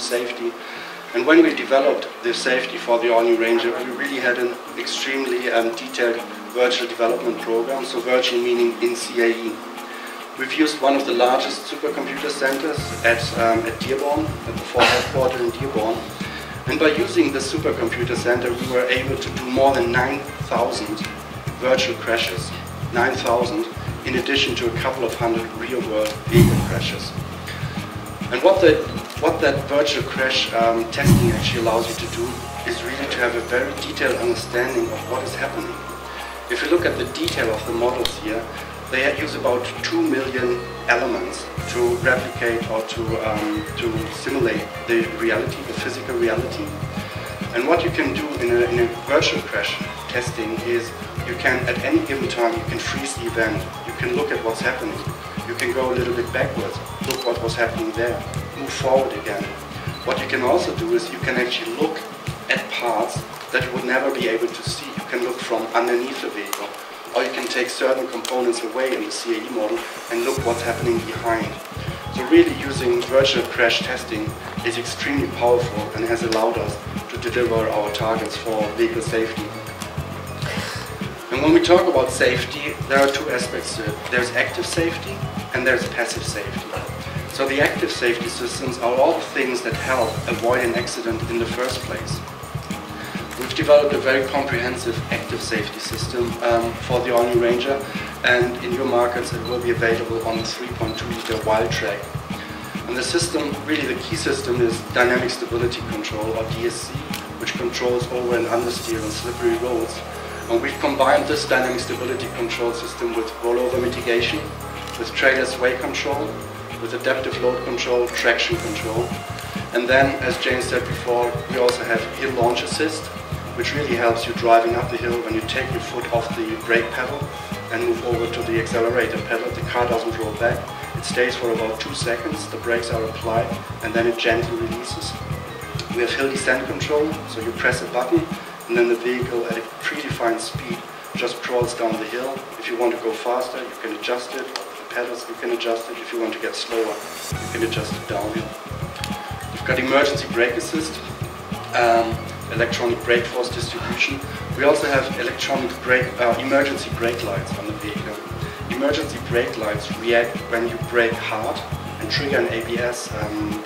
safety. And when we developed the safety for the all-new Ranger, we really had an extremely detailed virtual development program, so virtual meaning in CAE. We've used one of the largest supercomputer centers at Dearborn, at the Ford headquarters in Dearborn. And by using the supercomputer center, we were able to do more than 9,000 virtual crashes. 9,000, in addition to a couple of hundred real-world vehicle crashes. And what that virtual crash testing actually allows you to do is really to have a very detailed understanding of what is happening. If you look at the detail of the models here, they use about 2 million elements to replicate or to simulate the reality, the physical reality. And what you can do in a virtual crash testing is you can, at any given time, you can freeze the event. You can look at what's happening. You can go a little bit backwards, look what was happening there, move forward again. What you can also do is you can actually look at parts that you would never be able to see. You can look from underneath the vehicle, or you can take certain components away in the CAE model and look what's happening behind. So really using virtual crash testing is extremely powerful and has allowed us to deliver our targets for vehicle safety. And when we talk about safety, there are two aspects to it. There's active safety and there's passive safety. So the active safety systems are all the things that help avoid an accident in the first place. We've developed a very comprehensive active safety system for the all-new Ranger, and in your markets it will be available on the 3.2-liter Wildtrak. And the system, really the key system, is Dynamic Stability Control, or DSC, which controls over and understeer on slippery roads. And we've combined this Dynamic Stability Control system with rollover mitigation, with trailer sway control, with adaptive load control, traction control. And then, as James said before, we also have hill launch assist, which really helps you driving up the hill when you take your foot off the brake pedal and move over to the accelerator pedal. The car doesn't roll back. It stays for about 2 seconds, the brakes are applied, and then it gently releases. We have hill descent control, so you press a button and then the vehicle at a predefined speed just crawls down the hill. If you want to go faster, you can adjust it. With the pedals, you can adjust it. If you want to get slower, you can adjust it downhill. We've got emergency brake assist, electronic brake force distribution. We also have emergency brake lights on the vehicle. Emergency brake lights react when you brake hard and trigger an ABS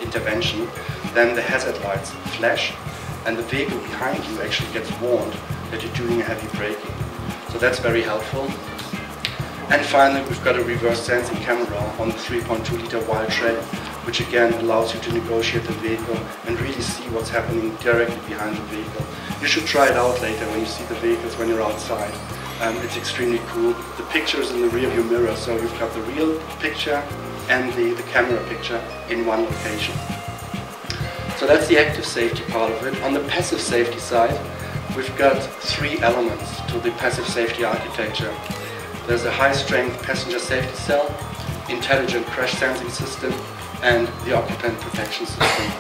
intervention. Then the hazard lights flash, and the vehicle behind you actually gets warned that you're doing a heavy braking. So that's very helpful. And finally, we've got a reverse sensing camera on the 3.2-liter Wildtrak, which again allows you to negotiate the vehicle and really see what's happening directly behind the vehicle. You should try it out later when you see the vehicles when you're outside. It's extremely cool. The picture is in the rear view mirror, so you've got the real picture and the camera picture in one location. So that's the active safety part of it. On the passive safety side, we've got 3 elements to the passive safety architecture. There's a high-strength passenger safety cell, intelligent crash sensing system, and the occupant protection system.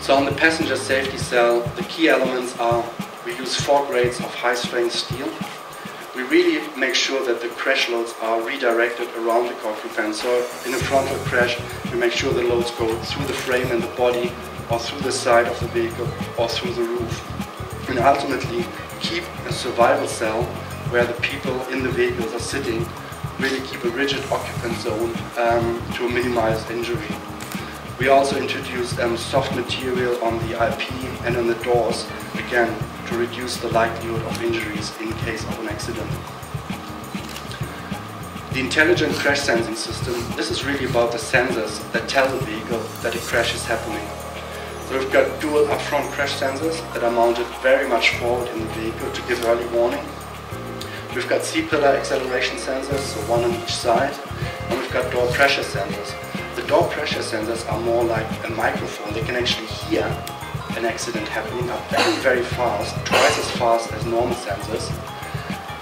So on the passenger safety cell, the key elements are we use 4 grades of high-strength steel. We really make sure that the crash loads are redirected around the occupant. So in a frontal crash, we make sure the loads go through the frame and the body, or through the side of the vehicle, or through the roof. And ultimately keep a survival cell where the people in the vehicles are sitting, really keep a rigid occupant zone to minimize injury. We also introduced soft material on the IP and on the doors, again, to reduce the likelihood of injuries in case of an accident. The intelligent crash sensing system, this is really about the sensors that tell the vehicle that a crash is happening. So we've got dual upfront crash sensors that are mounted very much forward in the vehicle to give early warning. We've got C-pillar acceleration sensors, so one on each side, and we've got door pressure sensors. The door pressure sensors are more like a microphone. They can actually hear an accident happening up very, very fast, twice as fast as normal sensors.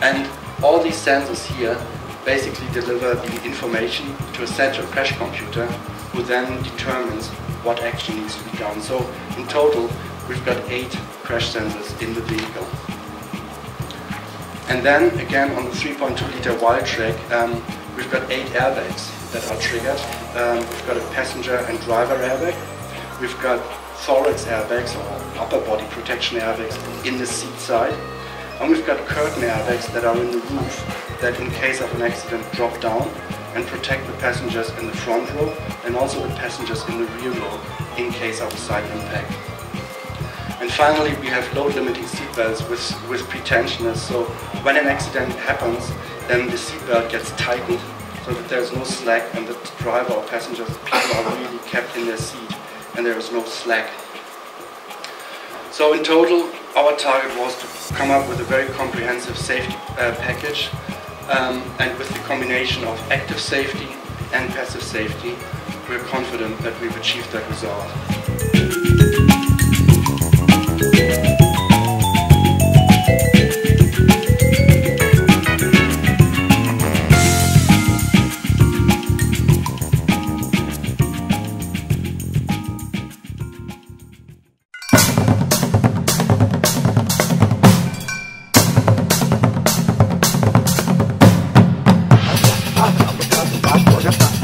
And all these sensors here basically deliver the information to a central crash computer, who then determines what action needs to be done. So in total, we've got 8 crash sensors in the vehicle. And then again on the 3.2-liter Wildtrak, we've got 8 airbags that are triggered. We've got a passenger and driver airbag. We've got thorax airbags or upper body protection airbags in the seat side. And we've got curtain airbags that are in the roof that in case of an accident drop down and protect the passengers in the front row and also the passengers in the rear row in case of a side impact. And finally, we have load-limiting seatbelts with pretensioners. So when an accident happens, then the seatbelt gets tightened so that there's no slack and the driver or passengers, people are really kept in their seat and there is no slack. So in total, our target was to come up with a very comprehensive safety package, and with the combination of active safety and passive safety, we're confident that we've achieved that result. Ya está.